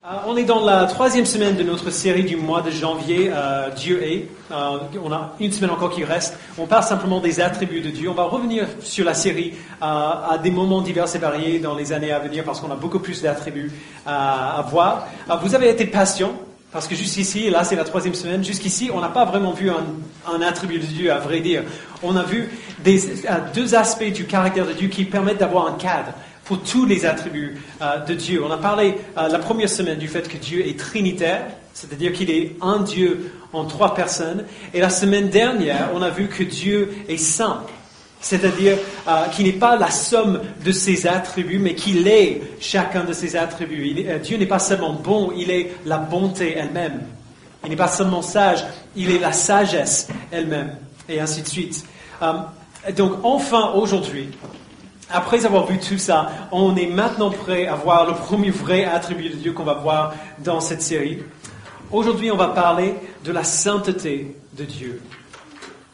On est dans la troisième semaine de notre série du mois de janvier, Dieu est. On a une semaine encore qui reste. On parle simplement des attributs de Dieu. On va revenir sur la série à des moments divers et variés dans les années à venir parce qu'on a beaucoup plus d'attributs à voir. Vous avez été patients parce que jusqu'ici, et là c'est la troisième semaine, jusqu'ici on n'a pas vraiment vu un attribut de Dieu, à vrai dire. On a vu deux aspects du caractère de Dieu qui permettent d'avoir un cadre pour tous les attributs de Dieu. On a parlé la première semaine du fait que Dieu est trinitaire, c'est-à-dire qu'il est un Dieu en trois personnes. Et la semaine dernière, on a vu que Dieu est saint, c'est-à-dire qu'il n'est pas la somme de ses attributs, mais qu'il est chacun de ses attributs. Dieu n'est pas seulement bon, il est la bonté elle-même. Il n'est pas seulement sage, il est la sagesse elle-même, et ainsi de suite. Donc enfin, aujourd'hui, après avoir vu tout ça, on est maintenant prêt à voir le premier vrai attribut de Dieu qu'on va voir dans cette série. Aujourd'hui, on va parler de la sainteté de Dieu,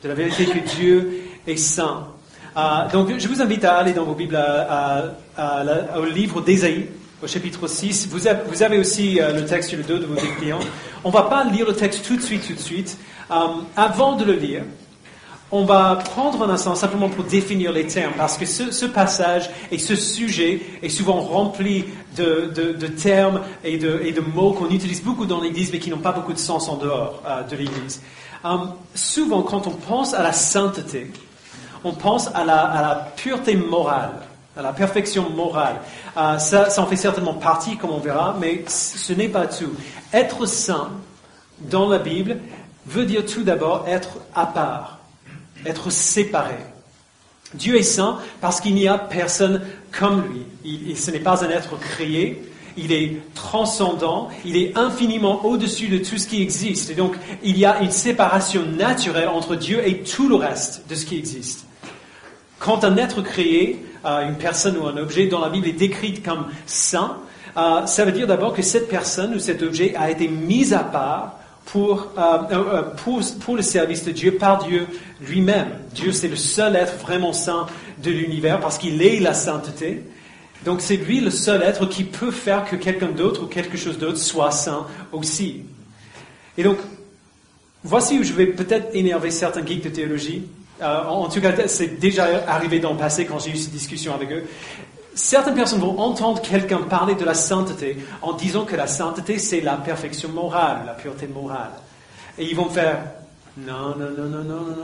de la vérité que Dieu est saint. Donc, je vous invite à aller dans vos Bibles au livre d'Ésaïe, au chapitre 6. Vous avez aussi le texte sur le dos de vos dépliants. On ne va pas lire le texte tout de suite. Avant de le lire, on va prendre un instant simplement pour définir les termes, parce que ce passage et ce sujet est souvent rempli de termes et de mots qu'on utilise beaucoup dans l'Église, mais qui n'ont pas beaucoup de sens en dehors de l'Église. Souvent, quand on pense à la sainteté, on pense à la pureté morale, à la perfection morale. Ça en fait certainement partie, comme on verra, mais ce n'est pas tout. Être saint, dans la Bible, veut dire tout d'abord être à part. Être séparé. Dieu est saint parce qu'il n'y a personne comme lui. Ce n'est pas un être créé, il est transcendant, il est infiniment au-dessus de tout ce qui existe. Et donc, il y a une séparation naturelle entre Dieu et tout le reste de ce qui existe. Quand un être créé, une personne ou un objet dans la Bible est décrit comme saint, ça veut dire d'abord que cette personne ou cet objet a été mis à part pour le service de Dieu, par Dieu lui-même. Dieu, c'est le seul être vraiment saint de l'univers parce qu'il est la sainteté. Donc, c'est lui le seul être qui peut faire que quelqu'un d'autre ou quelque chose d'autre soit saint aussi. Et donc, voici où je vais peut-être énerver certains geeks de théologie. En tout cas, c'est déjà arrivé dans le passé quand j'ai eu cette discussion avec eux. Certaines personnes vont entendre quelqu'un parler de la sainteté en disant que la sainteté, c'est la perfection morale, la pureté morale. Et ils vont faire « Non,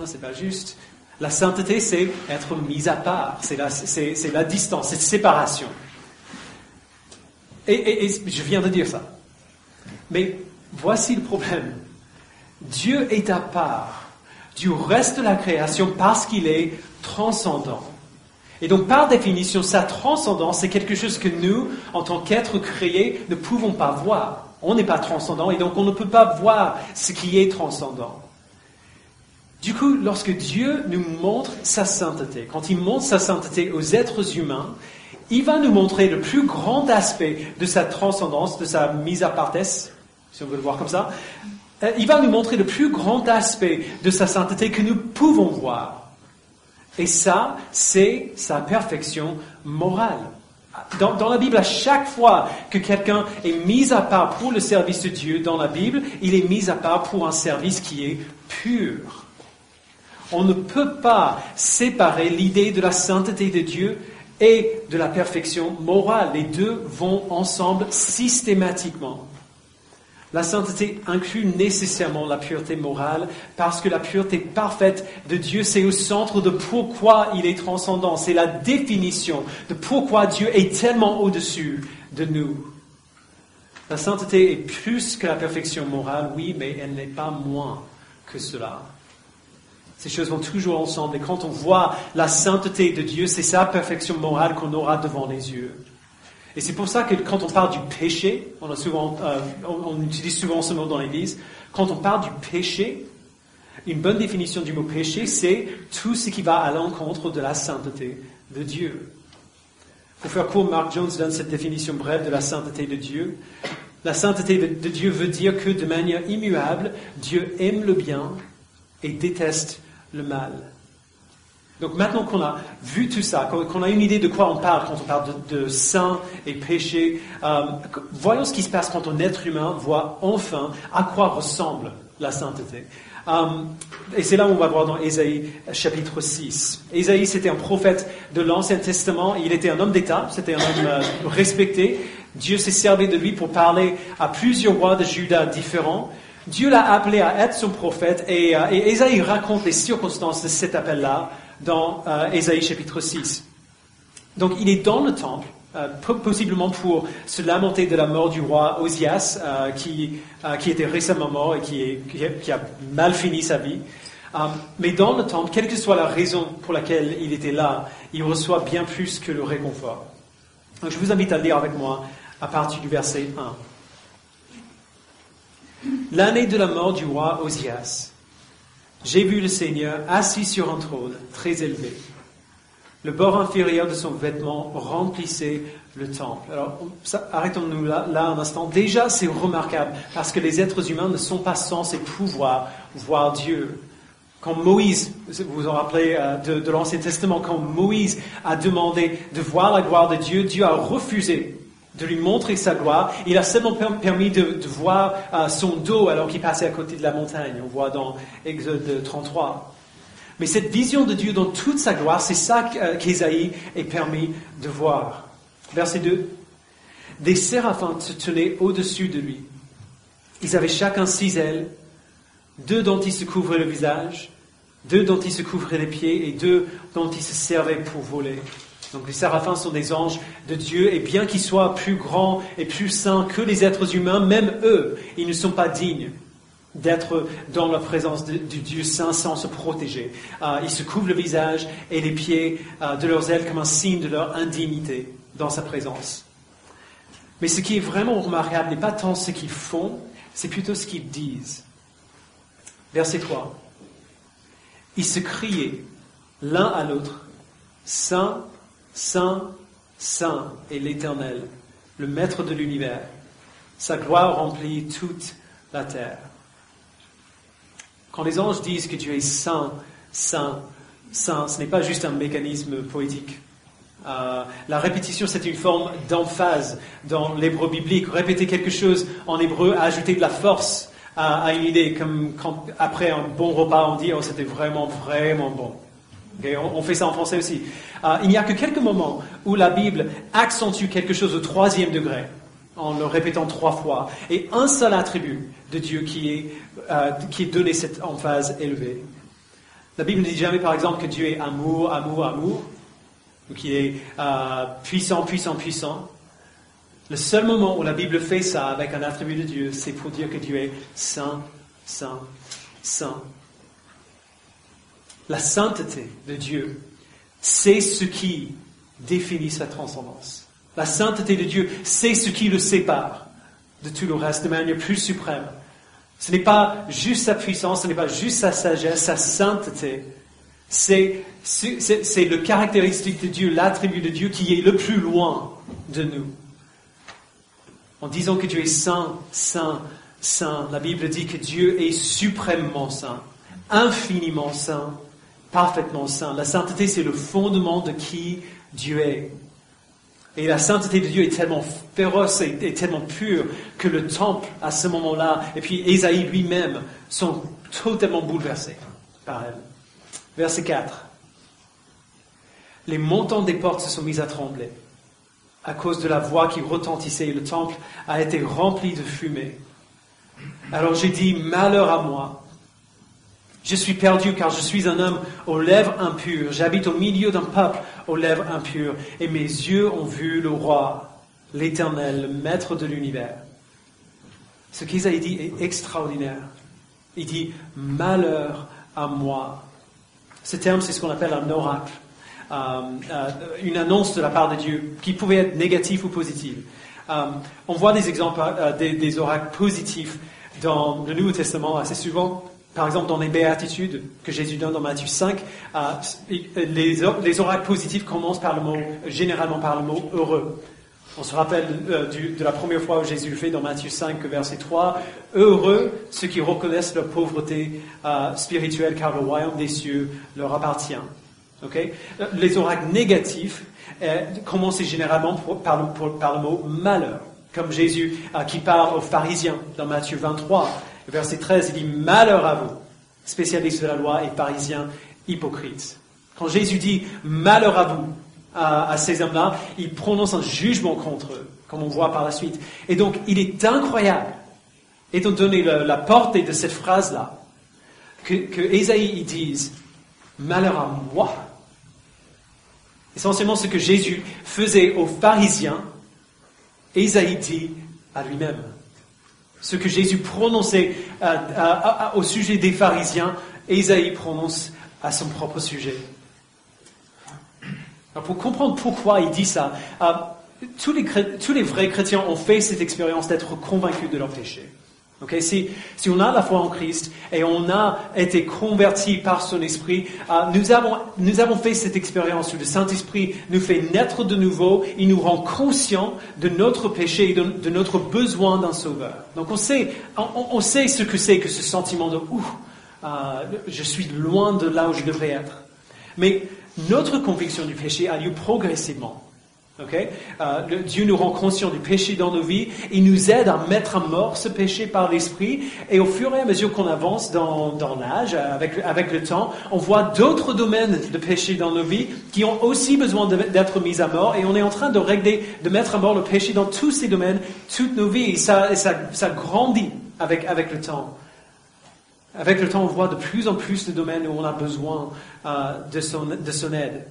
c'est pas juste. La sainteté, c'est être mis à part, c'est la distance, c'est séparation. » Et je viens de dire ça. Mais voici le problème. Dieu est à part du reste de la création parce qu'il est transcendant. Et donc, par définition, sa transcendance, c'est quelque chose que nous, en tant qu'êtres créés, ne pouvons pas voir. On n'est pas transcendant et donc on ne peut pas voir ce qui est transcendant. Du coup, lorsque Dieu nous montre sa sainteté, quand il montre sa sainteté aux êtres humains, il va nous montrer le plus grand aspect de sa transcendance, de sa mise à partesse, si on veut le voir comme ça. Il va nous montrer le plus grand aspect de sa sainteté que nous pouvons voir. Et ça, c'est sa perfection morale. Dans la Bible, à chaque fois que quelqu'un est mis à part pour le service de Dieu, dans la Bible, il est mis à part pour un service qui est pur. On ne peut pas séparer l'idée de la sainteté de Dieu et de la perfection morale. Les deux vont ensemble systématiquement. La sainteté inclut nécessairement la pureté morale parce que la pureté parfaite de Dieu, c'est au centre de pourquoi il est transcendant. C'est la définition de pourquoi Dieu est tellement au-dessus de nous. La sainteté est plus que la perfection morale, oui, mais elle n'est pas moins que cela. Ces choses vont toujours ensemble. Et quand on voit la sainteté de Dieu, c'est sa perfection morale qu'on aura devant les yeux. Et c'est pour ça que quand on parle du péché, on utilise souvent ce mot dans l'Église, quand on parle du péché, une bonne définition du mot péché, c'est tout ce qui va à l'encontre de la sainteté de Dieu. Pour faire court, Mark Jones donne cette définition brève de la sainteté de Dieu. La sainteté de Dieu veut dire que de manière immuable, Dieu aime le bien et déteste le mal. Donc maintenant qu'on a vu tout ça, qu'on a une idée de quoi on parle quand on parle de saint et péché, voyons ce qui se passe quand un être humain voit enfin à quoi ressemble la sainteté. Et c'est là où on va voir dans Ésaïe chapitre 6. Ésaïe, c'était un prophète de l'Ancien Testament. Il était un homme d'État, c'était un homme respecté. Dieu s'est servi de lui pour parler à plusieurs rois de Juda différents. Dieu l'a appelé à être son prophète et Ésaïe raconte les circonstances de cet appel-là dans Ésaïe chapitre 6. Donc il est dans le temple, possiblement pour se lamenter de la mort du roi Osias, qui était récemment mort et qui a mal fini sa vie. Mais dans le temple, quelle que soit la raison pour laquelle il était là, il reçoit bien plus que le réconfort. Donc je vous invite à lire avec moi à partir du verset 1. L'année de la mort du roi Osias, j'ai vu le Seigneur assis sur un trône très élevé. Le bord inférieur de son vêtement remplissait le temple. Alors, arrêtons-nous là un instant. Déjà, c'est remarquable parce que les êtres humains ne sont pas censés pouvoir voir Dieu. Quand Moïse, vous vous rappelez de l'Ancien Testament, quand Moïse a demandé de voir la gloire de Dieu, Dieu a refusé de lui montrer sa gloire. Il a seulement permis de voir son dos alors qu'il passait à côté de la montagne. On voit dans Exode 33. Mais cette vision de Dieu dans toute sa gloire, c'est ça qu'Ésaïe est permis de voir. Verset 2. Des séraphins se tenaient au-dessus de lui. Ils avaient chacun 6 ailes, 2 dont ils se couvraient le visage, 2 dont ils se couvraient les pieds et 2 dont ils se servaient pour voler. Donc les séraphins sont des anges de Dieu, et bien qu'ils soient plus grands et plus saints que les êtres humains, même eux, ils ne sont pas dignes d'être dans la présence du Dieu saint sans se protéger. Ils se couvrent le visage et les pieds de leurs ailes comme un signe de leur indignité dans sa présence. Mais ce qui est vraiment remarquable n'est pas tant ce qu'ils font, c'est plutôt ce qu'ils disent. Verset 3. Ils se criaient l'un à l'autre, Saint, Saint, Saint est l'Éternel, le Maître de l'univers. Sa gloire remplit toute la terre. Quand les anges disent que Dieu est saint, saint, saint, ce n'est pas juste un mécanisme poétique. La répétition, c'est une forme d'emphase dans l'hébreu biblique. Répéter quelque chose en hébreu, ajouter de la force à une idée, comme quand, après un bon repas, on dit « Oh, c'était vraiment, vraiment bon ». Okay, on fait ça en français aussi. Il n'y a que quelques moments où la Bible accentue quelque chose au 3e degré, en le répétant 3 fois, et un seul attribut de Dieu qui est donné cette emphase élevée. La Bible ne dit jamais, par exemple, que Dieu est amour, amour, amour, ou qu'il est puissant, puissant, puissant. Le seul moment où la Bible fait ça avec un attribut de Dieu, c'est pour dire que Dieu est saint, saint, saint. La sainteté de Dieu, c'est ce qui définit sa transcendance. La sainteté de Dieu, c'est ce qui le sépare de tout le reste de manière plus suprême. Ce n'est pas juste sa puissance, ce n'est pas juste sa sagesse, sa sainteté. C'est le caractéristique de Dieu, l'attribut de Dieu qui est le plus loin de nous. En disant que Dieu est saint, saint, saint, la Bible dit que Dieu est suprêmement saint, infiniment saint, parfaitement saint. La sainteté, c'est le fondement de qui Dieu est. Et la sainteté de Dieu est tellement féroce et tellement pure que le temple, à ce moment-là, et puis Ésaïe lui-même, sont totalement bouleversés par elle. Verset 4. Les montants des portes se sont mis à trembler à cause de la voix qui retentissait et le temple a été rempli de fumée. Alors j'ai dit, malheur à moi. Je suis perdu car je suis un homme aux lèvres impures. J'habite au milieu d'un peuple aux lèvres impures. Et mes yeux ont vu le roi, l'Éternel, le Maître de l'univers. Ce qu'Ésaïe dit est extraordinaire. Il dit « malheur à moi ». Ce terme, c'est ce qu'on appelle un oracle. Une annonce de la part de Dieu qui pouvait être négative ou positive. On voit des exemples des oracles positifs dans le Nouveau Testament assez souvent. Par exemple, dans les béatitudes que Jésus donne dans Matthieu 5, les oracles positifs commencent généralement par le mot « heureux ». On se rappelle de la première fois où Jésus le fait dans Matthieu 5, verset 3. « Heureux ceux qui reconnaissent leur pauvreté spirituelle, car le royaume des cieux leur appartient. » Okay? Les oracles négatifs commencent généralement par le mot malheur, comme Jésus qui parle aux pharisiens dans Matthieu 23, verset 13, il dit « Malheur à vous, spécialistes de la loi et pharisiens hypocrites ». Quand Jésus dit « Malheur à vous », à ces hommes-là, il prononce un jugement contre eux, comme on voit par la suite. Et donc, il est incroyable, étant donné la portée de cette phrase-là, que Ésaïe dise « Malheur à moi ». Essentiellement, ce que Jésus faisait aux pharisiens, Ésaïe dit à lui-même. Ce que Jésus prononçait au sujet des pharisiens, Ésaïe prononce à son propre sujet. Alors pour comprendre pourquoi il dit ça, tous les vrais chrétiens ont fait cette expérience d'être convaincus de leur péché. Okay? Si on a la foi en Christ et on a été convertis par son esprit, nous avons fait cette expérience où le Saint-Esprit nous fait naître de nouveau, il nous rend conscients de notre péché et de notre besoin d'un sauveur. Donc on sait ce que c'est que ce sentiment de je suis loin de là où je devrais être. Mais notre conviction du péché a lieu progressivement. Okay? Dieu nous rend conscients du péché dans nos vies, il nous aide à mettre à mort ce péché par l'esprit, et au fur et à mesure qu'on avance dans l'âge, avec le temps, on voit d'autres domaines de péché dans nos vies qui ont aussi besoin d'être mis à mort, et on est en train de mettre à mort le péché dans tous ces domaines, toutes nos vies, et ça grandit avec le temps. Avec le temps, on voit de plus en plus de domaines où on a besoin de son aide.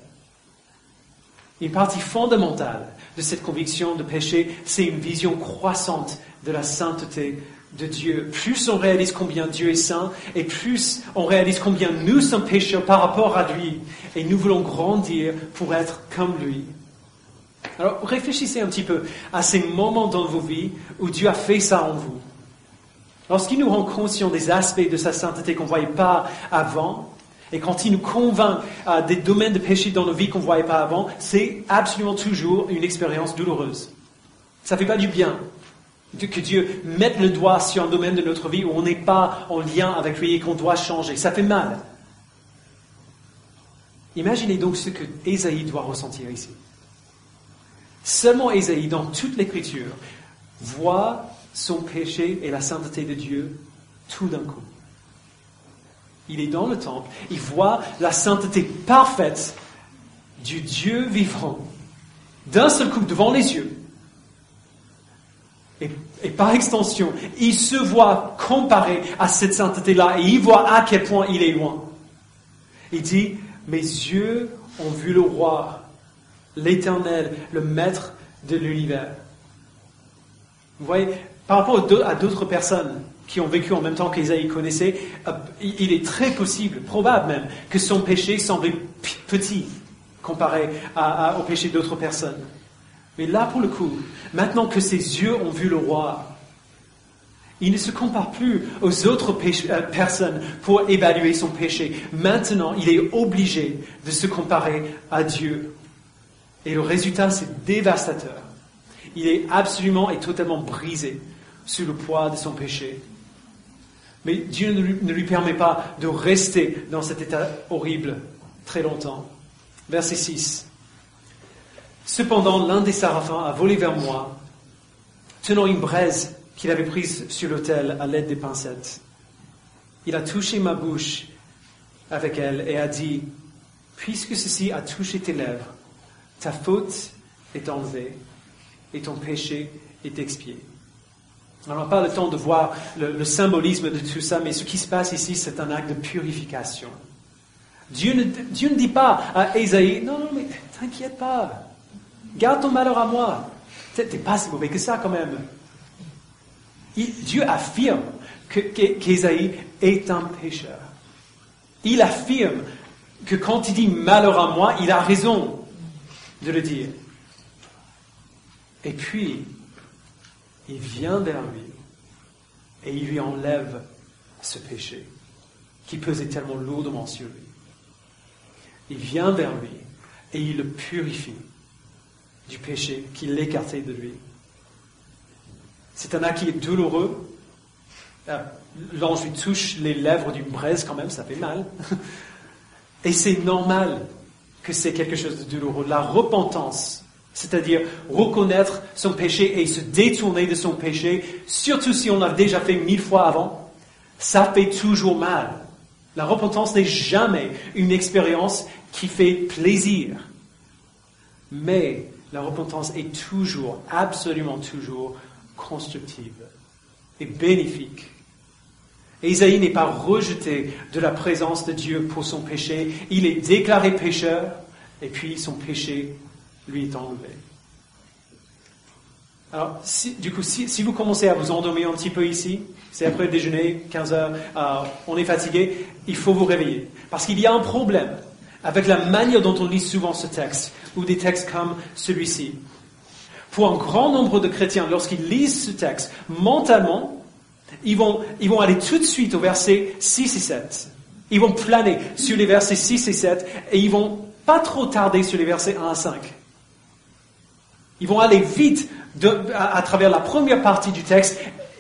Une partie fondamentale de cette conviction de péché, c'est une vision croissante de la sainteté de Dieu. Plus on réalise combien Dieu est saint, et plus on réalise combien nous sommes pécheurs par rapport à lui, et nous voulons grandir pour être comme lui. Alors réfléchissez un petit peu à ces moments dans vos vies où Dieu a fait ça en vous. Lorsqu'il nous rend conscients des aspects de sa sainteté qu'on ne voyait pas avant, et quand il nous convainc des domaines de péché dans nos vies qu'on ne voyait pas avant, c'est absolument toujours une expérience douloureuse. Ça ne fait pas du bien que Dieu mette le doigt sur un domaine de notre vie où on n'est pas en lien avec lui et qu'on doit changer. Ça fait mal. Imaginez donc ce que Ésaïe doit ressentir ici. Seulement Ésaïe, dans toute l'Écriture, voit son péché et la sainteté de Dieu tout d'un coup. Il est dans le temple, il voit la sainteté parfaite du Dieu vivant, d'un seul coup, devant les yeux. Et par extension, il se voit comparé à cette sainteté-là, et il voit à quel point il est loin. Il dit, mes yeux ont vu le roi, l'Éternel, le maître de l'univers. Vous voyez, par rapport à d'autres personnes qui ont vécu en même temps qu'Ésaïe connaissait, il est très possible, probable même, que son péché semblait petit comparé au péché d'autres personnes. Mais là, pour le coup, maintenant que ses yeux ont vu le roi, il ne se compare plus aux autres personnes pour évaluer son péché. Maintenant, il est obligé de se comparer à Dieu. Et le résultat, c'est dévastateur. Il est absolument et totalement brisé sous le poids de son péché. Mais Dieu ne lui permet pas de rester dans cet état horrible très longtemps. Verset 6. Cependant, l'un des séraphins a volé vers moi, tenant une braise qu'il avait prise sur l'autel à l'aide des pincettes. Il a touché ma bouche avec elle et a dit, « Puisque ceci a touché tes lèvres, ta faute est enlevée et ton péché est expié. » On n'a pas le temps de voir le symbolisme de tout ça, mais ce qui se passe ici, c'est un acte de purification. Dieu ne dit pas à Ésaïe, non, mais t'inquiète pas, garde ton malheur à moi. T'es pas si mauvais que ça quand même. Dieu affirme qu'Ésaïe est un pécheur. Il affirme que quand il dit malheur à moi, il a raison de le dire. Et puis, il vient vers lui et il lui enlève ce péché qui pesait tellement lourdement sur lui. Il vient vers lui et il le purifie du péché qui l'écartait de lui. C'est un acte qui est douloureux. L'ange lui touche les lèvres d'une braise quand même, ça fait mal. Et c'est normal que c'est quelque chose de douloureux. La repentance, c'est-à-dire reconnaître son péché et se détourner de son péché, surtout si on l'a déjà fait 1000 fois avant, ça fait toujours mal. La repentance n'est jamais une expérience qui fait plaisir. Mais la repentance est toujours, absolument toujours, constructive et bénéfique. Et Ésaïe n'est pas rejeté de la présence de Dieu pour son péché. Il est déclaré pécheur, et puis son péché lui est enlevé. Alors, si vous commencez à vous endormir un petit peu ici, c'est après le déjeuner, 15 heures, on est fatigué, il faut vous réveiller. Parce qu'il y a un problème avec la manière dont on lit souvent ce texte, ou des textes comme celui-ci. Pour un grand nombre de chrétiens, lorsqu'ils lisent ce texte, mentalement, ils vont aller tout de suite au verset 6 et 7. Ils vont planer sur les versets 6 et 7, et ils vont pas trop tarder sur les versets 1 à 5. Ils vont aller vite à travers la première partie du texte,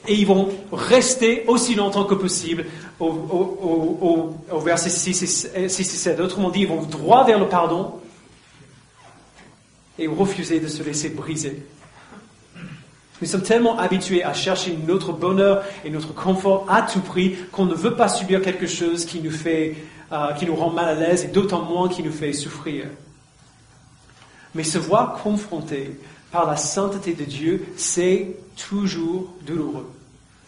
et ils vont rester aussi longtemps que possible au verset 6 et 7. Autrement dit, ils vont droit vers le pardon, et refuser de se laisser briser. Nous sommes tellement habitués à chercher notre bonheur et notre confort à tout prix qu'on ne veut pas subir quelque chose qui nous rend mal à l'aise et d'autant moins qui nous fait souffrir. Mais se voir confronté par la sainteté de Dieu, c'est toujours douloureux.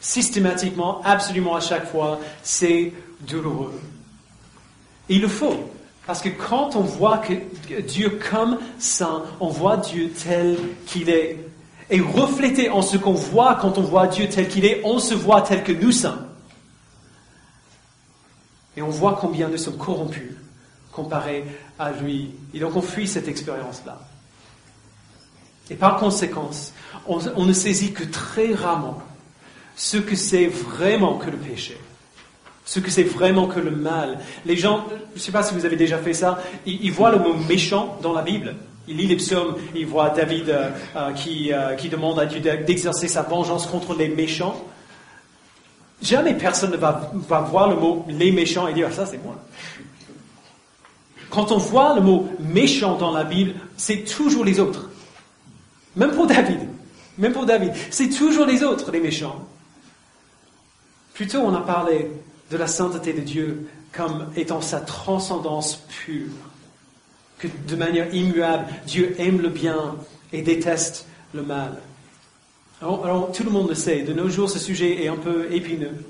Systématiquement, absolument à chaque fois, c'est douloureux. Et il le faut. Parce que quand on voit que Dieu comme saint, on voit Dieu tel qu'il est. Et reflété en ce qu'on voit quand on voit Dieu tel qu'il est, on se voit tel que nous sommes. Et on voit combien nous sommes corrompus comparé à lui. Et donc on fuit cette expérience-là. Et par conséquent, on ne saisit que très rarement ce que c'est vraiment que le péché. Ce que c'est vraiment que le mal. Les gens, je ne sais pas si vous avez déjà fait ça, ils voient le mot méchant dans la Bible. Ils lisent les psaumes, ils voient David qui demande à Dieu d'exercer sa vengeance contre les méchants. Jamais personne ne va voir le mot les méchants et dire ah, ça c'est moi. Quand on voit le mot méchant dans la Bible, c'est toujours les autres. Même pour David, c'est toujours les autres, les méchants. Plutôt on a parlé de la sainteté de Dieu comme étant sa transcendance pure. Que de manière immuable, Dieu aime le bien et déteste le mal. Alors, tout le monde le sait, de nos jours, ce sujet est un peu épineux.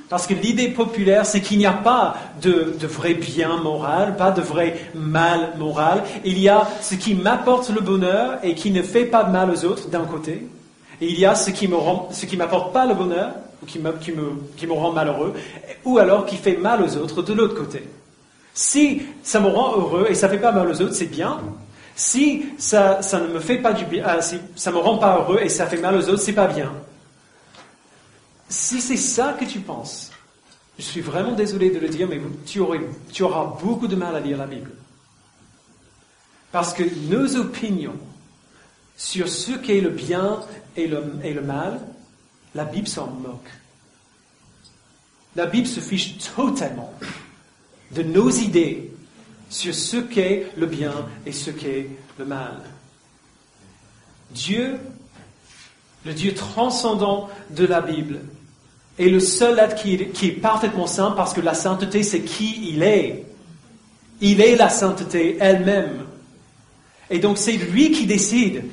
Parce que l'idée populaire, c'est qu'il n'y a pas de vrai bien moral, pas de vrai mal moral. Il y a ce qui m'apporte le bonheur et qui ne fait pas de mal aux autres, d'un côté. Et il y a ce qui m'apporte pas le bonheur, ou qui me rend malheureux, ou alors qui fait mal aux autres, de l'autre côté. Si ça me rend heureux et ça ne fait pas mal aux autres, c'est bien. Si ça ne me fait pas du bien, si ça me rend pas heureux et ça fait mal aux autres, c'est pas bien. Si c'est ça que tu penses, je suis vraiment désolé de le dire, mais tu auras beaucoup de mal à lire la Bible. Parce que nos opinions sur ce qu'est le bien et le mal, la Bible s'en moque. La Bible se fiche totalement de nos idées sur ce qu'est le bien et ce qu'est le mal. Dieu, le Dieu transcendant de la Bible, est le seul être qui est parfaitement saint parce que la sainteté, c'est qui il est. Il est la sainteté elle-même. Et donc c'est lui qui décide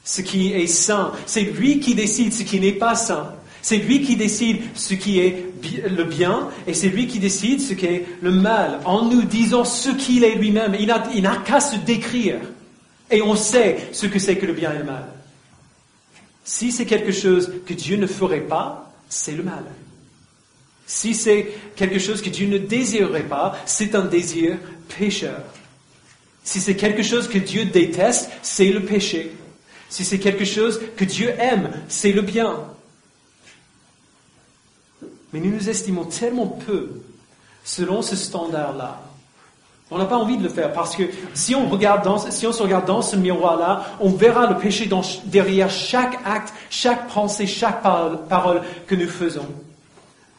ce qui est saint. C'est lui qui décide ce qui n'est pas saint. C'est lui qui décide ce qui est le bien et c'est lui qui décide ce qui est le mal. En nous disant ce qu'il est lui-même, il n'a qu'à se décrire. Et on sait ce que c'est que le bien et le mal. Si c'est quelque chose que Dieu ne ferait pas, c'est le mal. Si c'est quelque chose que Dieu ne désirerait pas, c'est un désir pécheur. Si c'est quelque chose que Dieu déteste, c'est le péché. Si c'est quelque chose que Dieu aime, c'est le bien. Mais nous nous estimons tellement peu selon ce standard-là. On n'a pas envie de le faire parce que si on se regarde dans ce miroir-là, on verra le péché derrière chaque acte, chaque pensée, chaque parole que nous faisons.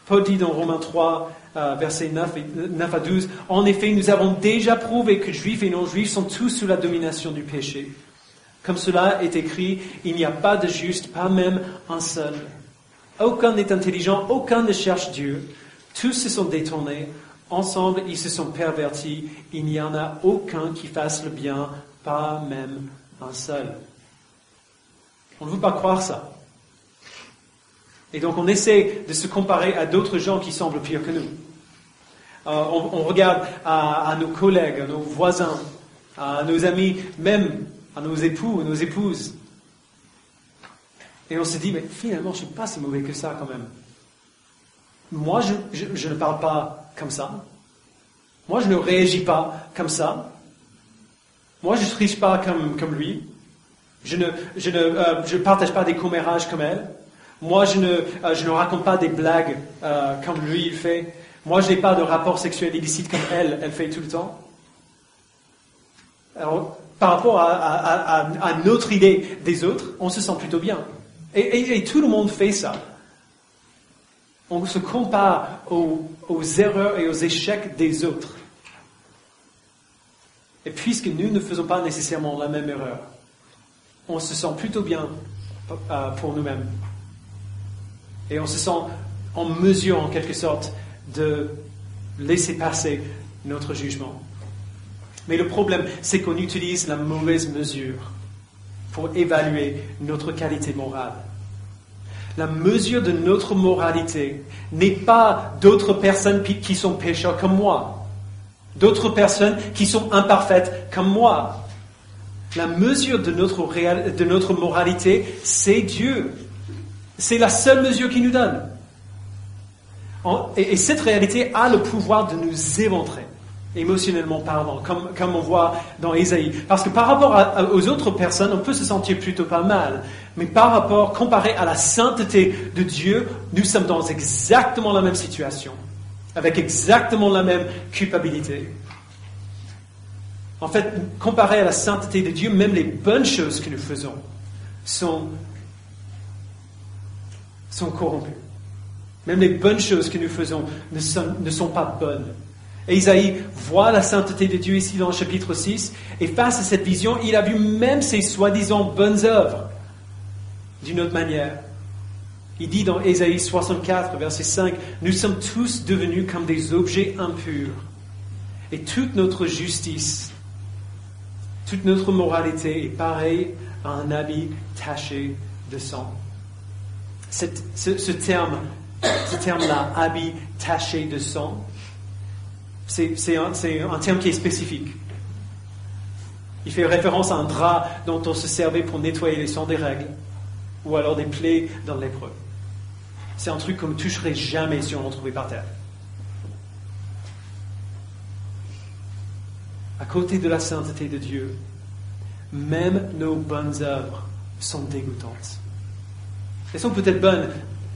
Paul dit dans Romains 3, versets 9 à 12. En effet, nous avons déjà prouvé que juifs et non-juifs sont tous sous la domination du péché. Comme cela est écrit, il n'y a pas de juste, pas même un seul. Aucun n'est intelligent, aucun ne cherche Dieu. Tous se sont détournés. Ensemble, ils se sont pervertis. Il n'y en a aucun qui fasse le bien, pas même un seul. On ne veut pas croire ça. Et donc on essaie de se comparer à d'autres gens qui semblent pires que nous. On regarde à nos collègues, à nos voisins, à nos amis, même à nos époux, nos épouses. Et on se dit, mais finalement, je ne suis pas si mauvais que ça quand même. Moi, je ne parle pas comme ça. Moi, je ne réagis pas comme ça. Moi, je ne triche pas comme lui. Je ne partage pas des commérages comme elle. Moi, je ne raconte pas des blagues comme lui il fait. Moi, je n'ai pas de rapport sexuel illicite comme elle fait tout le temps. Alors, par rapport à notre idée des autres, on se sent plutôt bien. Et tout le monde fait ça. On se compare aux erreurs et aux échecs des autres. Et puisque nous ne faisons pas nécessairement la même erreur, on se sent plutôt bien pour nous-mêmes. Et on se sent en mesure, en quelque sorte, de laisser passer notre jugement. Mais le problème, c'est qu'on utilise la mauvaise mesure pour évaluer notre qualité morale. La mesure de notre moralité n'est pas d'autres personnes qui sont pécheurs comme moi, d'autres personnes qui sont imparfaites comme moi. La mesure de notre moralité, c'est Dieu. C'est la seule mesure qu'il nous donne. Et cette réalité a le pouvoir de nous éventrer, émotionnellement parlant, comme on voit dans Ésaïe. Parce que par rapport aux autres personnes, on peut se sentir plutôt pas mal. Mais comparé à la sainteté de Dieu, nous sommes dans exactement la même situation, avec exactement la même culpabilité. En fait, comparé à la sainteté de Dieu, même les bonnes choses que nous faisons sont corrompues. Même les bonnes choses que nous faisons ne sont pas bonnes. Et Isaïe voit la sainteté de Dieu ici dans le chapitre 6, et face à cette vision, il a vu même ses soi-disant bonnes œuvres d'une autre manière. Il dit dans Ésaïe 64, verset 5, « Nous sommes tous devenus comme des objets impurs, et toute notre justice, toute notre moralité est pareille à un habit taché de sang. » Ce terme-là, habit taché de sang, c'est un terme qui est spécifique. Il fait référence à un drap dont on se servait pour nettoyer les sangs des règles, ou alors des plaies dans l'épreuve. C'est un truc qu'on ne toucherait jamais si on en trouvait par terre. À côté de la sainteté de Dieu, même nos bonnes œuvres sont dégoûtantes. Elles sont peut-être bonnes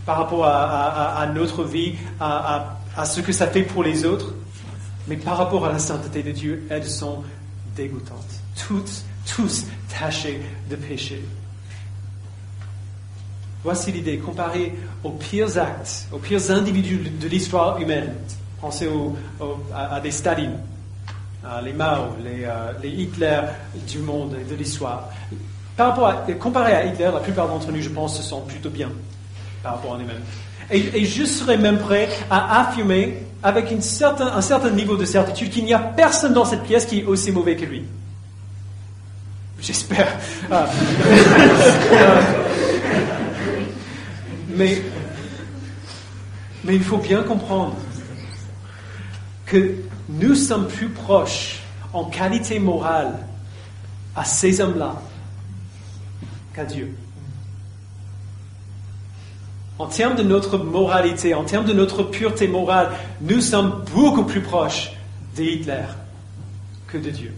par rapport à notre vie, à ce que ça fait pour les autres, mais par rapport à la sainteté de Dieu, elles sont dégoûtantes. Tous tachés de péché. Voici l'idée, comparée aux pires actes, aux pires individus de l'histoire humaine. Pensez à des Staline, les Mao, les Hitler du monde et de l'histoire. Comparé à Hitler, la plupart d'entre nous, je pense, se sentent plutôt bien par rapport à nous-mêmes. Et je serais même prêt à affirmer, avec un certain niveau de certitude, qu'il n'y a personne dans cette pièce qui est aussi mauvais que lui. J'espère. Mais il faut bien comprendre que nous sommes plus proches en qualité morale à ces hommes-là qu'à Dieu. En termes de notre moralité, en termes de notre pureté morale, nous sommes beaucoup plus proches de Hitler que de Dieu.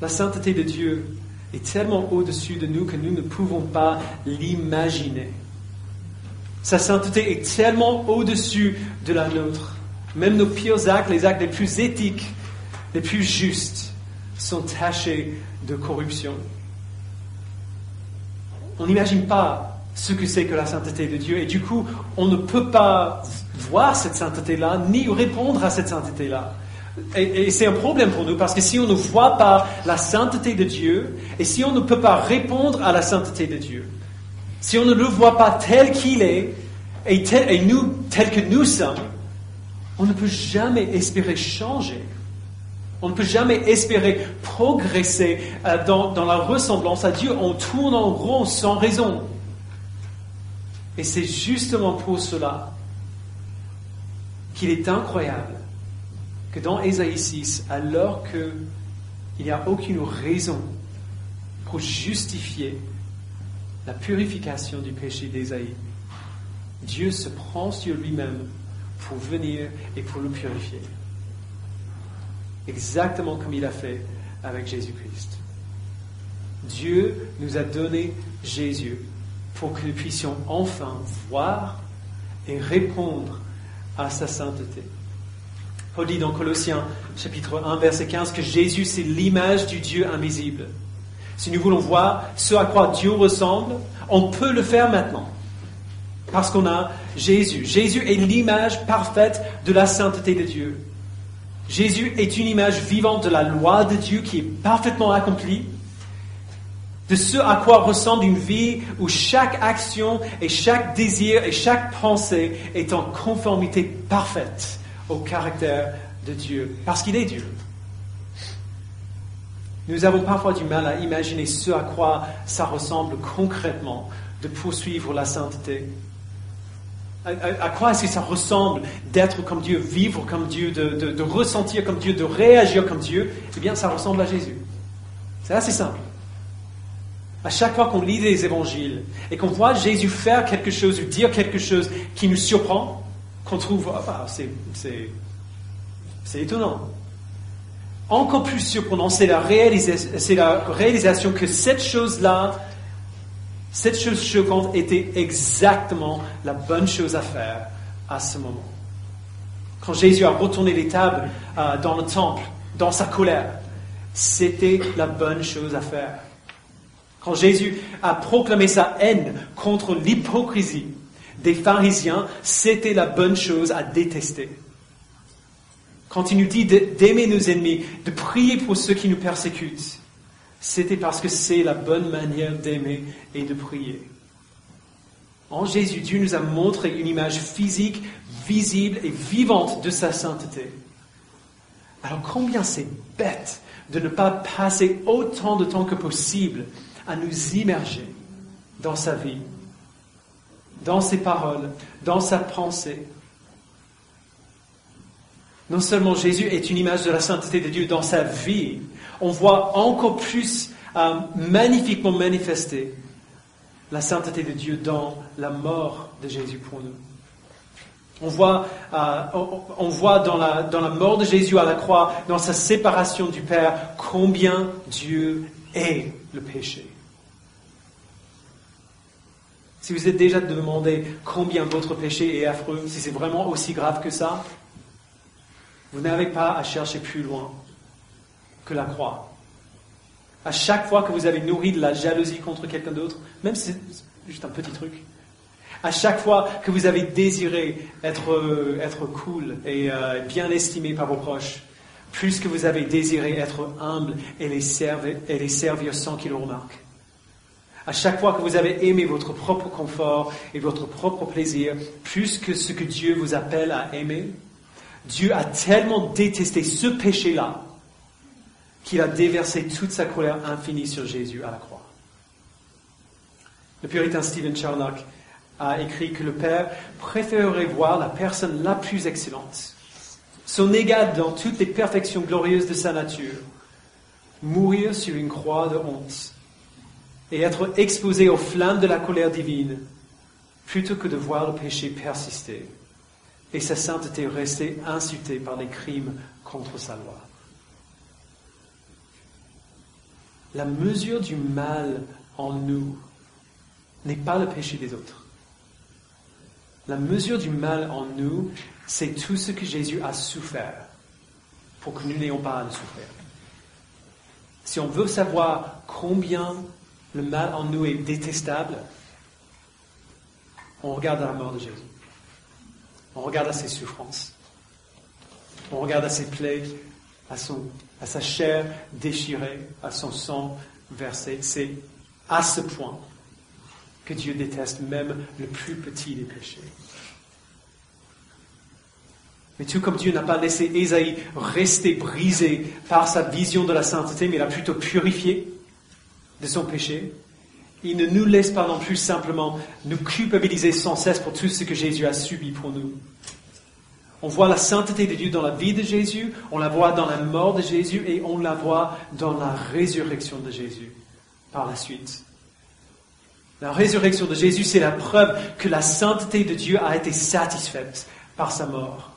La sainteté de Dieu est tellement au-dessus de nous que nous ne pouvons pas l'imaginer. Sa sainteté est tellement au-dessus de la nôtre. Même nos pires actes, les actes les plus éthiques, les plus justes, sont tachés de corruption. On n'imagine pas ce que c'est que la sainteté de Dieu, et du coup, on ne peut pas voir cette sainteté-là, ni répondre à cette sainteté-là. Et c'est un problème pour nous, parce que si on ne voit pas la sainteté de Dieu, et si on ne peut pas répondre à la sainteté de Dieu, si on ne le voit pas tel qu'il est, et nous, tel que nous sommes, on ne peut jamais espérer changer. On ne peut jamais espérer progresser dans la ressemblance à Dieu. On tourne en rond sans raison. Et c'est justement pour cela qu'il est incroyable que dans Ésaïe 6, alors qu'il n'y a aucune raison pour justifier la purification du péché d'Ésaïe, Dieu se prend sur lui-même pour venir et pour le purifier. Exactement comme il a fait avec Jésus-Christ. Dieu nous a donné Jésus pour que nous puissions enfin voir et répondre à sa sainteté. Paul dit dans Colossiens chapitre 1, verset 15, que Jésus, c'est l'image du Dieu invisible. Si nous voulons voir ce à quoi Dieu ressemble, on peut le faire maintenant. Parce qu'on a Jésus. Jésus est l'image parfaite de la sainteté de Dieu. Jésus est une image vivante de la loi de Dieu qui est parfaitement accomplie, de ce à quoi ressemble une vie où chaque action et chaque désir et chaque pensée est en conformité parfaite au caractère de Dieu, parce qu'il est Dieu. Nous avons parfois du mal à imaginer ce à quoi ça ressemble concrètement de poursuivre la sainteté. À quoi est-ce que ça ressemble d'être comme Dieu, vivre comme Dieu, de ressentir comme Dieu, de réagir comme Dieu? Eh bien, ça ressemble à Jésus. C'est assez simple. À chaque fois qu'on lit les évangiles et qu'on voit Jésus faire quelque chose ou dire quelque chose qui nous surprend, qu'on trouve, c'est étonnant. Encore plus surprenant, c'est la réalisation que cette chose-là, cette chose choquante était exactement la bonne chose à faire à ce moment. Quand Jésus a retourné les tables dans le temple, dans sa colère, c'était la bonne chose à faire. Quand Jésus a proclamé sa haine contre l'hypocrisie des pharisiens, c'était la bonne chose à détester. Quand il nous dit d'aimer nos ennemis, de prier pour ceux qui nous persécutent, c'était parce que c'est la bonne manière d'aimer et de prier. En Jésus, Dieu nous a montré une image physique, visible et vivante de sa sainteté. Alors combien c'est bête de ne pas passer autant de temps que possible à nous immerger dans sa vie, dans ses paroles, dans sa pensée. Non seulement Jésus est une image de la sainteté de Dieu dans sa vie, on voit encore plus magnifiquement manifester la sainteté de Dieu dans la mort de Jésus pour nous. On voit dans la mort de Jésus à la croix, dans sa séparation du Père, combien Dieu est le péché. Si vous êtes déjà demandé combien votre péché est affreux, si c'est vraiment aussi grave que ça, vous n'avez pas à chercher plus loin que la croix. À chaque fois que vous avez nourri de la jalousie contre quelqu'un d'autre, même si c'est juste un petit truc, à chaque fois que vous avez désiré être cool et bien estimé par vos proches, plus que vous avez désiré être humble et les servir sans qu'ils le remarquent. À chaque fois que vous avez aimé votre propre confort et votre propre plaisir, plus que ce que Dieu vous appelle à aimer, Dieu a tellement détesté ce péché-là qu'il a déversé toute sa colère infinie sur Jésus à la croix. Le puritain Stephen Charnock a écrit que le Père préférerait voir la personne la plus excellente, son égal dans toutes les perfections glorieuses de sa nature, mourir sur une croix de honte et être exposé aux flammes de la colère divine, plutôt que de voir le péché persister et sa sainteté rester insultée par les crimes contre sa loi. La mesure du mal en nous n'est pas le péché des autres. La mesure du mal en nous, c'est tout ce que Jésus a souffert pour que nous n'ayons pas à le souffrir. Si on veut savoir combien le mal en nous est détestable, on regarde la mort de Jésus. On regarde à ses souffrances. On regarde à ses plaies, à sa chair déchirée, à son sang versé. C'est à ce point que Dieu déteste même le plus petit des péchés. Mais tout comme Dieu n'a pas laissé Ésaïe rester brisé par sa vision de la sainteté, mais l'a plutôt purifié de son péché, il ne nous laisse pas non plus simplement nous culpabiliser sans cesse pour tout ce que Jésus a subi pour nous. On voit la sainteté de Dieu dans la vie de Jésus, on la voit dans la mort de Jésus et on la voit dans la résurrection de Jésus par la suite. La résurrection de Jésus, c'est la preuve que la sainteté de Dieu a été satisfaite par sa mort.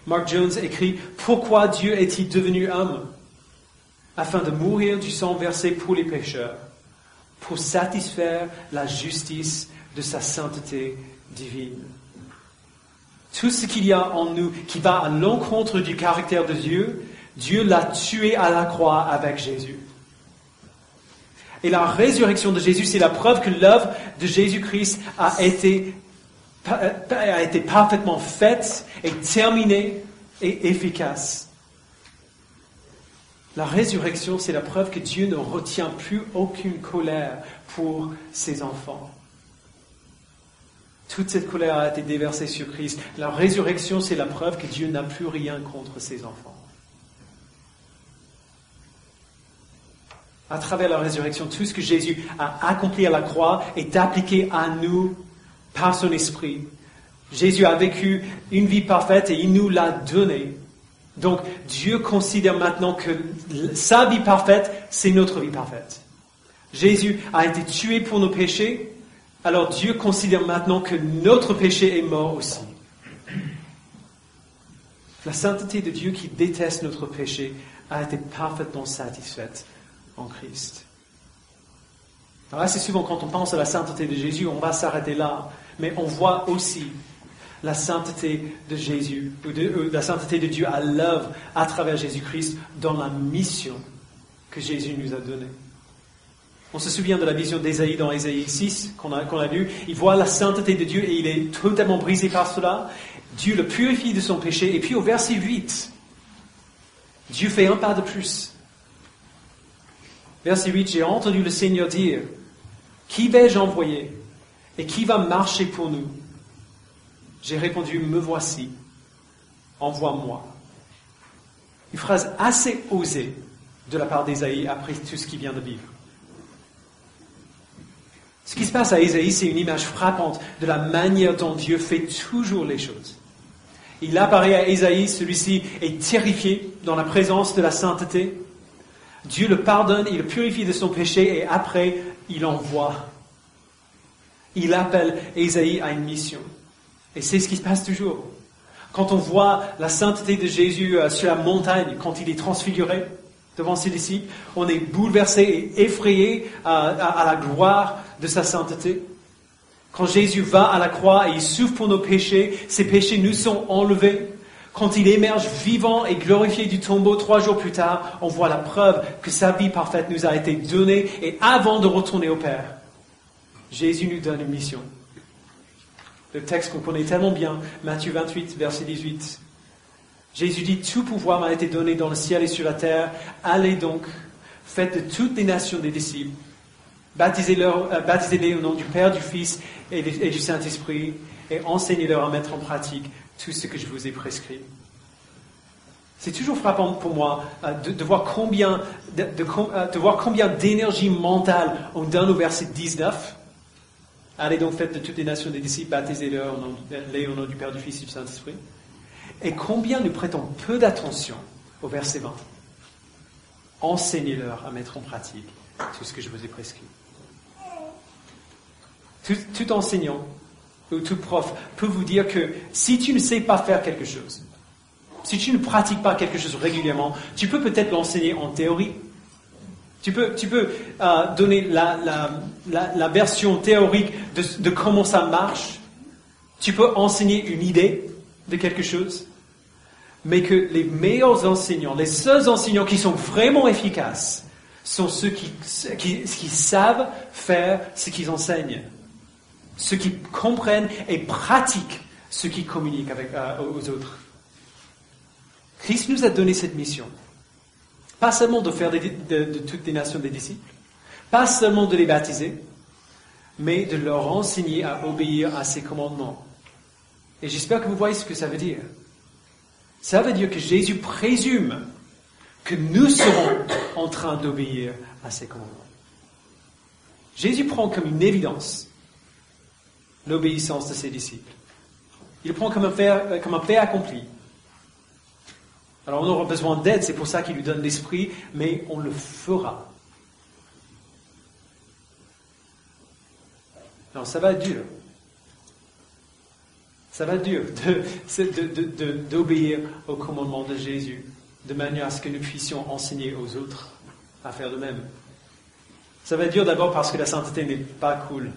Mark Jones écrit « Pourquoi Dieu est-il devenu homme ? Afin de mourir du sang versé pour les pécheurs, pour satisfaire la justice de sa sainteté divine. » Tout ce qu'il y a en nous qui va à l'encontre du caractère de Dieu, Dieu l'a tué à la croix avec Jésus. Et la résurrection de Jésus, c'est la preuve que l'œuvre de Jésus-Christ a été parfaitement faite et terminée et efficace. La résurrection, c'est la preuve que Dieu ne retient plus aucune colère pour ses enfants. Toute cette colère a été déversée sur Christ. La résurrection, c'est la preuve que Dieu n'a plus rien contre ses enfants. À travers la résurrection, tout ce que Jésus a accompli à la croix est appliqué à nous par son esprit. Jésus a vécu une vie parfaite et il nous l'a donnée. Donc, Dieu considère maintenant que sa vie parfaite, c'est notre vie parfaite. Jésus a été tué pour nos péchés. Alors Dieu considère maintenant que notre péché est mort aussi. La sainteté de Dieu qui déteste notre péché a été parfaitement satisfaite en Christ. Alors assez souvent quand on pense à la sainteté de Jésus, on va s'arrêter là. Mais on voit aussi la sainteté de Jésus, la sainteté de Dieu à l'œuvre à travers Jésus-Christ dans la mission que Jésus nous a donnée. On se souvient de la vision d'Ésaïe dans Ésaïe 6 qu'on a lu. Il voit la sainteté de Dieu et il est totalement brisé par cela. Dieu le purifie de son péché. Et puis au verset 8, Dieu fait un pas de plus. Verset 8, j'ai entendu le Seigneur dire, qui vais-je envoyer et qui va marcher pour nous? J'ai répondu, me voici, envoie-moi. Une phrase assez osée de la part d'Ésaïe après tout ce qu'il vient de vivre. Ce qui se passe à Ésaïe, c'est une image frappante de la manière dont Dieu fait toujours les choses. Il apparaît à Ésaïe, celui-ci est terrifié dans la présence de la sainteté. Dieu le pardonne, il le purifie de son péché et après, il envoie. Il appelle Ésaïe à une mission. Et c'est ce qui se passe toujours. Quand on voit la sainteté de Jésus sur la montagne, quand il est transfiguré devant ses disciples, on est bouleversé et effrayé à la gloire de sa sainteté. Quand Jésus va à la croix et il souffre pour nos péchés, ces péchés nous sont enlevés. Quand il émerge vivant et glorifié du tombeau 3 jours plus tard, on voit la preuve que sa vie parfaite nous a été donnée et avant de retourner au Père, Jésus nous donne une mission. Le texte qu'on connaît tellement bien, Matthieu 28, verset 18. Jésus dit, tout pouvoir m'a été donné dans le ciel et sur la terre. Allez donc, faites de toutes les nations des disciples. Baptisez-les au nom du Père, du Fils et du Saint-Esprit et enseignez-leur à mettre en pratique tout ce que je vous ai prescrit. C'est toujours frappant pour moi de voir combien d'énergie mentale on donne au verset 19. Allez donc, faites de toutes les nations des disciples, baptisez-les au nom du Père, du Fils et du Saint-Esprit. Et combien nous prêtons peu d'attention au verset 20. Enseignez-leur à mettre en pratique tout ce que je vous ai prescrit. Tout enseignant ou tout prof peut vous dire que si tu ne sais pas faire quelque chose, si tu ne pratiques pas quelque chose régulièrement, tu peux peut-être l'enseigner en théorie. Tu peux donner la version théorique de comment ça marche. Tu peux enseigner une idée de quelque chose. Mais que les meilleurs enseignants, les seuls enseignants qui sont vraiment efficaces, sont ceux qui savent faire ce qu'ils enseignent. Ceux qui comprennent et pratiquent ceux qui communiquent aux autres. Christ nous a donné cette mission. Pas seulement de faire de toutes les nations des disciples, pas seulement de les baptiser, mais de leur enseigner à obéir à ses commandements. Et j'espère que vous voyez ce que ça veut dire. Ça veut dire que Jésus présume que nous serons en train d'obéir à ses commandements. Jésus prend comme une évidence l'obéissance de ses disciples. Il le prend comme un fait accompli. Alors on aura besoin d'aide, c'est pour ça qu'il lui donne l'esprit, mais on le fera. Alors ça va être dur. Ça va être dur d'obéir au commandement de Jésus, de manière à ce que nous puissions enseigner aux autres à faire de même. Ça va être dur d'abord parce que la sainteté n'est pas cool,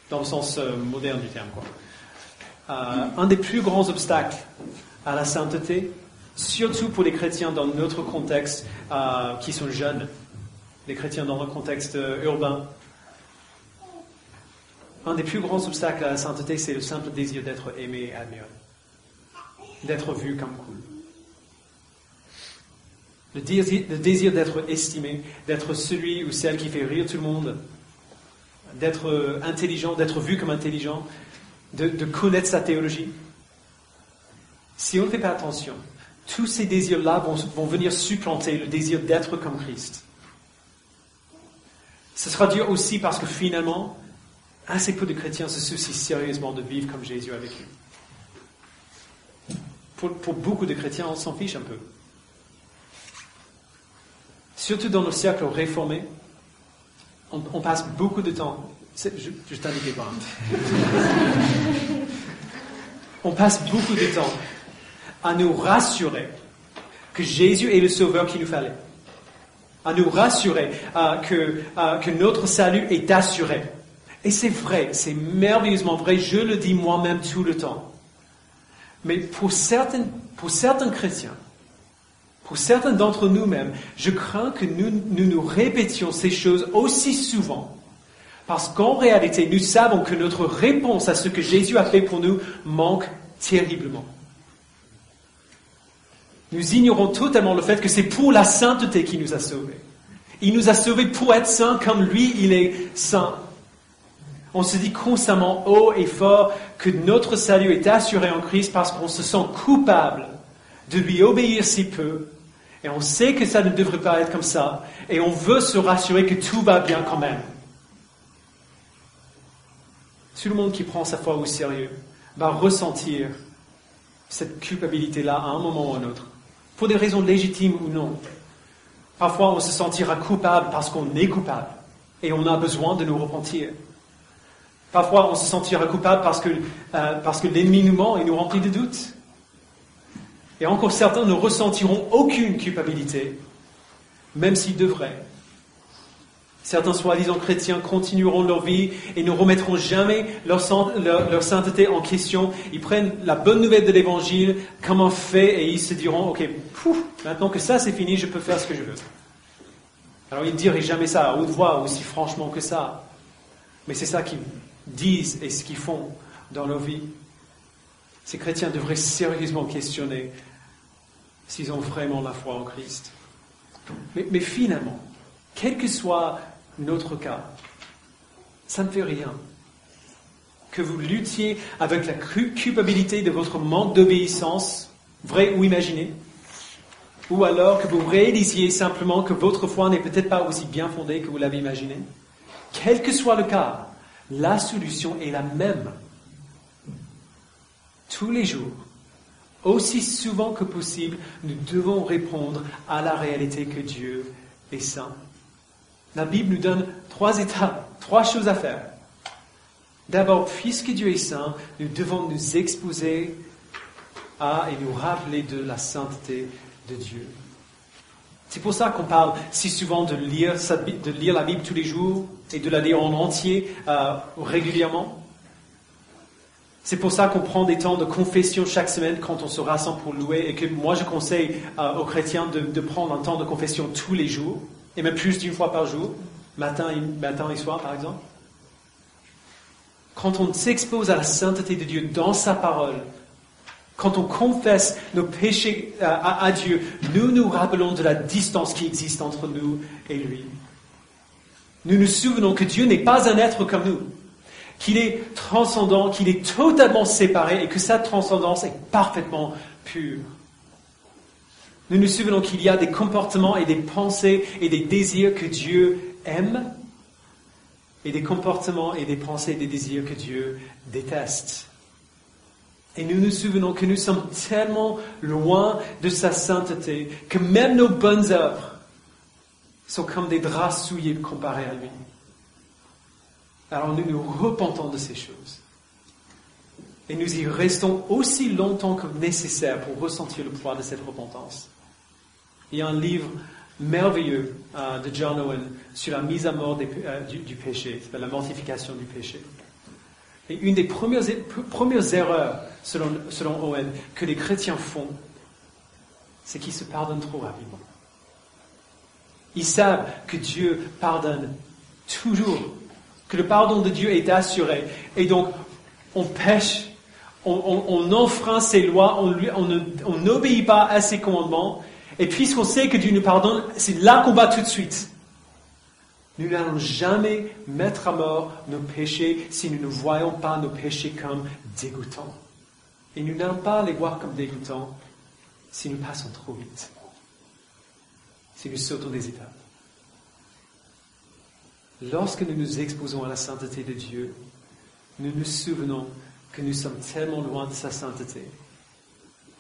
dans le sens moderne du terme, un des plus grands obstacles à la sainteté, surtout pour les chrétiens dans notre contexte qui sont jeunes, les chrétiens dans le contexte urbain, un des plus grands obstacles à la sainteté, c'est le simple désir d'être aimé et admiré, d'être vu comme cool. Le désir d'être estimé, d'être celui ou celle qui fait rire tout le monde, d'être intelligent, d'être vu comme intelligent, de connaître sa théologie. Si on ne fait pas attention, tous ces désirs-là vont venir supplanter le désir d'être comme Christ. Ce sera dur aussi parce que finalement, assez peu de chrétiens se soucient sérieusement de vivre comme Jésus a vécu. Pour beaucoup de chrétiens, on s'en fiche un peu. Surtout dans nos cercles réformés, on passe beaucoup de temps. Je t'indiquais pas. On passe beaucoup de temps à nous rassurer que Jésus est le sauveur qu'il nous fallait. À nous rassurer que notre salut est assuré. Et c'est vrai, c'est merveilleusement vrai, je le dis moi-même tout le temps. Mais pour certains chrétiens, pour certains d'entre nous-mêmes, je crains que nous répétions ces choses aussi souvent. Parce qu'en réalité, nous savons que notre réponse à ce que Jésus a fait pour nous manque terriblement. Nous ignorons totalement le fait que c'est pour la sainteté qu'il nous a sauvés. Il nous a sauvés pour être saints comme lui, il est saint. On se dit constamment haut et fort que notre salut est assuré en Christ parce qu'on se sent coupable de lui obéir si peu. Et on sait que ça ne devrait pas être comme ça. Et on veut se rassurer que tout va bien quand même. Tout le monde qui prend sa foi au sérieux va ressentir cette culpabilité-là à un moment ou à un autre. Pour des raisons légitimes ou non. Parfois, on se sentira coupable parce qu'on est coupable. Et on a besoin de nous repentir. Parfois, on se sentira coupable parce que l'ennemi nous ment et nous remplit de doutes. Et encore certains ne ressentiront aucune culpabilité, même s'ils devraient. Certains soi-disant chrétiens continueront leur vie et ne remettront jamais leur sainteté en question. Ils prennent la bonne nouvelle de l'Évangile comme un fait et ils se diront « Ok, maintenant que ça c'est fini, je peux faire ce que je veux. » Alors ils ne diraient jamais ça à haute voix, aussi franchement que ça. Mais c'est ça qu'ils disent et ce qu'ils font dans leur vie. Ces chrétiens devraient sérieusement questionner s'ils ont vraiment la foi en Christ. Mais finalement, quel que soit notre cas, ça ne fait rien. Que vous luttiez avec la culpabilité de votre manque d'obéissance, vrai ou imaginé, ou alors que vous réalisiez simplement que votre foi n'est peut-être pas aussi bien fondée que vous l'avez imaginé. Quel que soit le cas, la solution est la même. Tous les jours, aussi souvent que possible, nous devons répondre à la réalité que Dieu est saint. La Bible nous donne 3 étapes, 3 choses à faire. D'abord, puisque Dieu est saint, nous devons nous exposer à et nous rappeler de la sainteté de Dieu. C'est pour ça qu'on parle si souvent de lire la Bible tous les jours et de la lire en entier régulièrement. C'est pour ça qu'on prend des temps de confession chaque semaine quand on se rassemble pour louer et que moi je conseille aux chrétiens de prendre un temps de confession tous les jours et même plus d'1 fois par jour, matin et soir par exemple. quand on s'expose à la sainteté de Dieu dans sa parole, quand on confesse nos péchés à Dieu, nous nous rappelons de la distance qui existe entre nous et lui. Nous nous souvenons que Dieu n'est pas un être comme nous, qu'il est transcendant, qu'il est totalement séparé et que sa transcendance est parfaitement pure. Nous nous souvenons qu'il y a des comportements et des pensées et des désirs que Dieu aime et des comportements et des pensées et des désirs que Dieu déteste. Et nous nous souvenons que nous sommes tellement loin de sa sainteté que même nos bonnes œuvres sont comme des draps souillés comparés à lui. Alors nous nous repentons de ces choses. Et nous y restons aussi longtemps que nécessaire pour ressentir le poids de cette repentance. Il y a un livre merveilleux de John Owen sur la mise à mort du péché, la mortification du péché. Et une des premières erreurs, selon Owen, que les chrétiens font, c'est qu'ils se pardonnent trop rapidement. Ils savent que Dieu pardonne toujours, que le pardon de Dieu est assuré. Et donc, on pêche, on enfreint ses lois, on n'obéit pas à ses commandements. Et puisqu'on sait que Dieu nous pardonne, c'est là qu'on va tout de suite. Nous n'allons jamais mettre à mort nos péchés si nous ne voyons pas nos péchés comme dégoûtants. Et nous n'allons pas les voir comme dégoûtants si nous passons trop vite, si nous sautons des étapes. Lorsque nous nous exposons à la sainteté de Dieu, nous nous souvenons que nous sommes tellement loin de sa sainteté,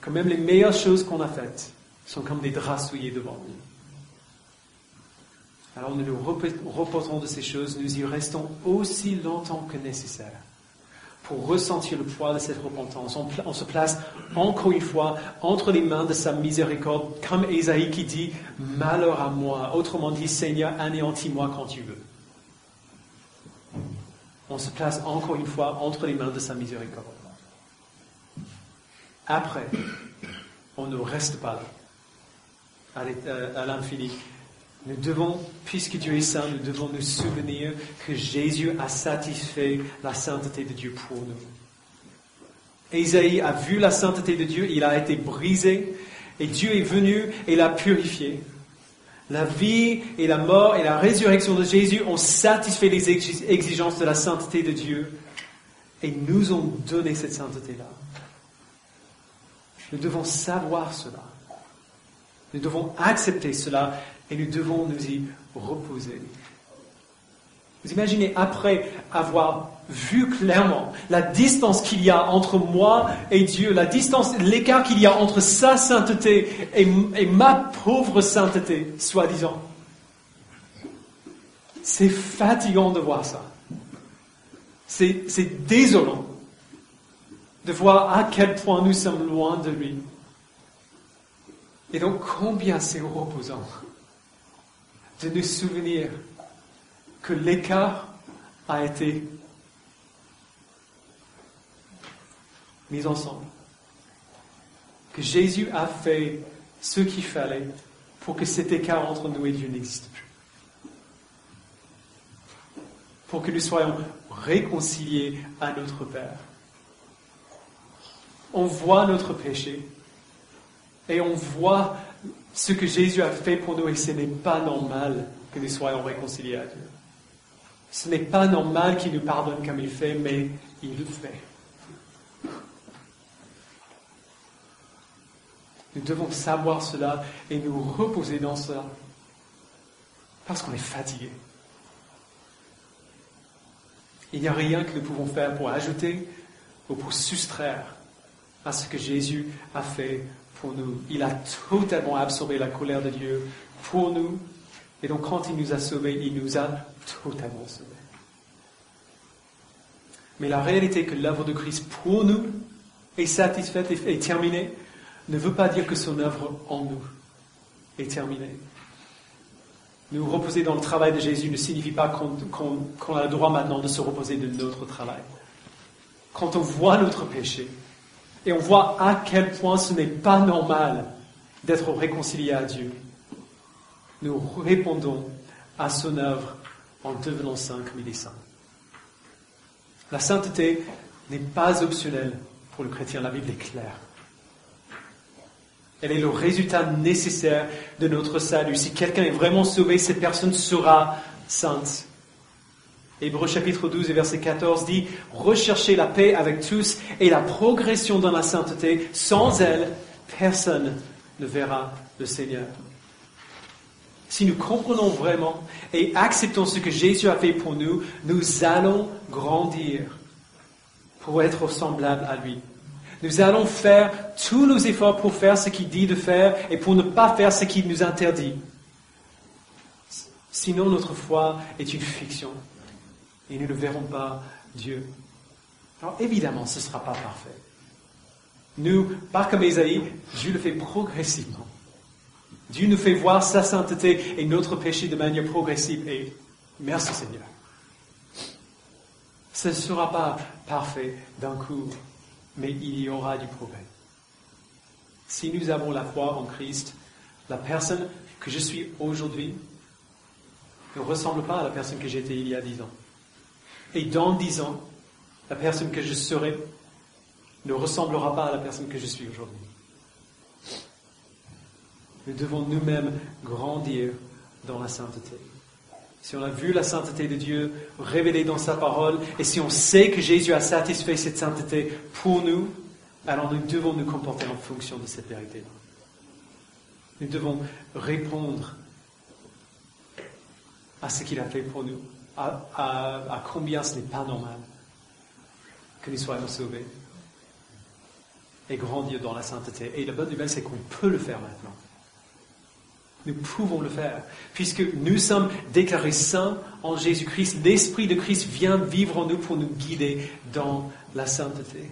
que même les meilleures choses qu'on a faites sont comme des draps souillés devant nous. Alors nous nous reposons de ces choses, nous y restons aussi longtemps que nécessaire pour ressentir le poids de cette repentance. On se place encore une fois entre les mains de sa miséricorde, comme Ésaïe qui dit « Malheur à moi », autrement dit « Seigneur, anéantis-moi quand tu veux ». On se place encore une fois entre les mains de sa miséricorde. Après, on ne reste pas là. À l'infini. Nous devons, puisque Dieu est saint, nous devons nous souvenir que Jésus a satisfait la sainteté de Dieu pour nous. Ésaïe a vu la sainteté de Dieu, il a été brisé, et Dieu est venu et l'a purifié. La vie et la mort et la résurrection de Jésus ont satisfait les exigences de la sainteté de Dieu et nous ont donné cette sainteté-là. Nous devons savoir cela. Nous devons accepter cela et nous devons nous y reposer. Vous imaginez, après avoir vu clairement la distance qu'il y a entre moi et Dieu, l'écart qu'il y a entre sa sainteté et ma pauvre sainteté, soi-disant. C'est fatigant de voir ça. C'est désolant de voir à quel point nous sommes loin de lui. Et donc, combien c'est reposant de nous souvenir que l'écart a été mis ensemble. Que Jésus a fait ce qu'il fallait pour que cet écart entre nous et Dieu n'existe plus. Pour que nous soyons réconciliés à notre Père. On voit notre péché et on voit ce que Jésus a fait pour nous et ce n'est pas normal que nous soyons réconciliés à Dieu. Ce n'est pas normal qu'il nous pardonne comme il fait, mais il le fait. Nous devons savoir cela et nous reposer dans cela parce qu'on est fatigué. Il n'y a rien que nous pouvons faire pour ajouter ou pour soustraire à ce que Jésus a fait pour nous. Il a totalement absorbé la colère de Dieu pour nous. Et donc quand il nous a sauvés, il nous a totalement sauvés. Mais la réalité que l'œuvre de Christ pour nous est satisfaite et terminée ne veut pas dire que son œuvre en nous est terminée. Nous reposer dans le travail de Jésus ne signifie pas qu'on a le droit maintenant de se reposer de notre travail. Quand on voit notre péché, et on voit à quel point ce n'est pas normal d'être réconcilié à Dieu, nous répondons à son œuvre en devenant saints comme il est saint. La sainteté n'est pas optionnelle pour le chrétien, la Bible est claire. Elle est le résultat nécessaire de notre salut. Si quelqu'un est vraiment sauvé, cette personne sera sainte. Hébreux chapitre 12 et verset 14 dit « Recherchez la paix avec tous et la progression dans la sainteté. Sans elle, personne ne verra le Seigneur. » Si nous comprenons vraiment et acceptons ce que Jésus a fait pour nous, nous allons grandir pour être semblables à lui. Nous allons faire tous nos efforts pour faire ce qu'il dit de faire et pour ne pas faire ce qu'il nous interdit. Sinon, notre foi est une fiction et nous ne verrons pas Dieu. Alors évidemment, ce ne sera pas parfait. Nous, pas comme Ésaïe, Dieu le fait progressivement. Dieu nous fait voir sa sainteté et notre péché de manière progressive et merci Seigneur. Ce ne sera pas parfait d'un coup, mais il y aura du progrès. Si nous avons la foi en Christ, la personne que je suis aujourd'hui ne ressemble pas à la personne que j'étais il y a 10 ans. Et dans 10 ans, la personne que je serai ne ressemblera pas à la personne que je suis aujourd'hui. Nous devons nous-mêmes grandir dans la sainteté. Si on a vu la sainteté de Dieu révélée dans sa parole, et si on sait que Jésus a satisfait cette sainteté pour nous, alors nous devons nous comporter en fonction de cette vérité-là. Nous devons répondre à ce qu'il a fait pour nous, à combien ce n'est pas normal que nous soyons sauvés, et grandir dans la sainteté. Et la bonne nouvelle, c'est qu'on peut le faire maintenant. Nous pouvons le faire. Puisque nous sommes déclarés saints en Jésus-Christ, l'Esprit de Christ vient vivre en nous pour nous guider dans la sainteté.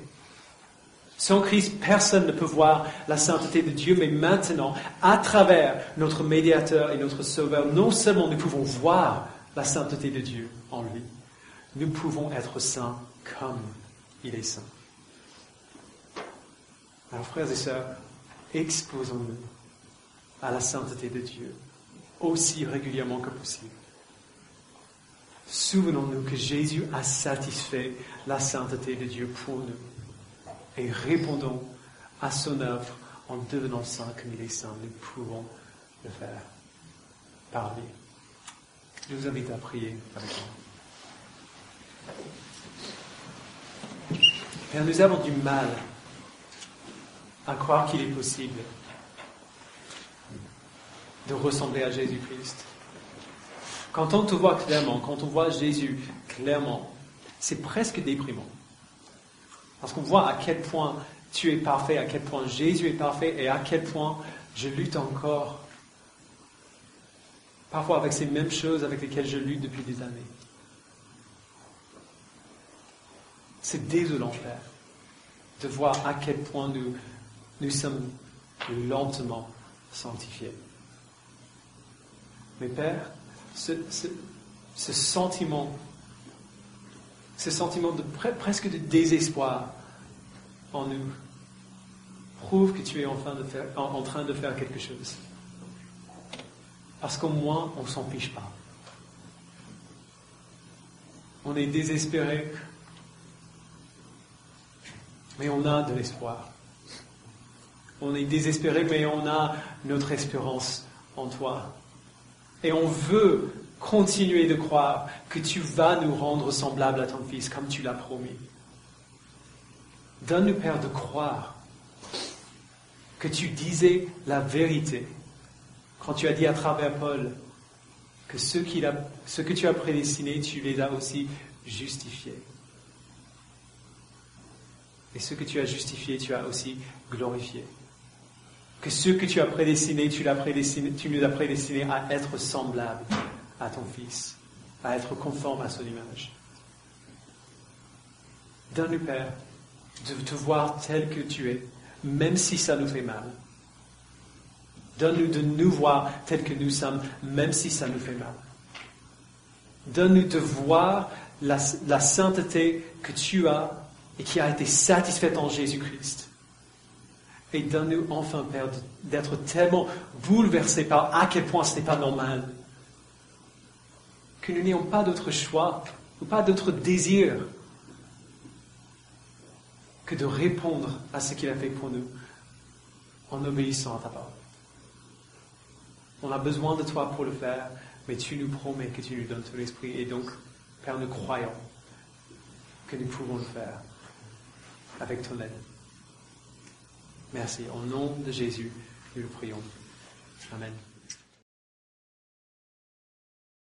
Sans Christ, personne ne peut voir la sainteté de Dieu, mais maintenant, à travers notre médiateur et notre sauveur, non seulement nous pouvons voir la sainteté de Dieu en lui, nous pouvons être saints comme il est saint. Alors, frères et sœurs, exposons-nous à la sainteté de Dieu, aussi régulièrement que possible. Souvenons-nous que Jésus a satisfait la sainteté de Dieu pour nous. Et répondons à son œuvre en devenant saints comme il est saint. Nous pouvons le faire par lui. Je vous invite à prier avec moi. Père, nous avons du mal à croire qu'il est possible de ressembler à Jésus-Christ. Quand on te voit clairement, quand on voit Jésus clairement, c'est presque déprimant. Parce qu'on voit à quel point tu es parfait, à quel point Jésus est parfait et à quel point je lutte encore. Parfois avec ces mêmes choses avec lesquelles je lutte depuis des années. C'est désolant, Père, de voir à quel point nous sommes lentement sanctifiés. Mais Père, ce sentiment de presque de désespoir en nous prouve que tu es en train de faire quelque chose. Parce qu'au moins, on ne s'en fiche pas. On est désespéré, mais on a de l'espoir. On est désespéré, mais on a notre espérance en toi. Et on veut continuer de croire que tu vas nous rendre semblables à ton Fils, comme tu l'as promis. Donne-nous, Père, de croire que tu disais la vérité quand tu as dit à travers Paul que ce que tu as prédestiné, tu les as aussi justifiés. Et ce que tu as justifié, tu as aussi glorifié. Que ce que tu as prédestiné, tu nous as prédestinés à être semblables à ton Fils, à être conformes à son image. Donne-nous, Père, de te voir tel que tu es, même si ça nous fait mal. Donne-nous de nous voir tel que nous sommes, même si ça nous fait mal. Donne-nous de voir la sainteté que tu as et qui a été satisfaite en Jésus-Christ. Et donne-nous enfin, Père, d'être tellement bouleversés par à quel point ce n'est pas normal. Que nous n'ayons pas d'autre choix ou pas d'autre désir que de répondre à ce qu'il a fait pour nous en obéissant à ta parole. On a besoin de toi pour le faire, mais tu nous promets que tu nous donnes ton esprit. Et donc, Père, nous croyons que nous pouvons le faire avec ton aide. Merci. Au nom de Jésus, nous le prions. Amen.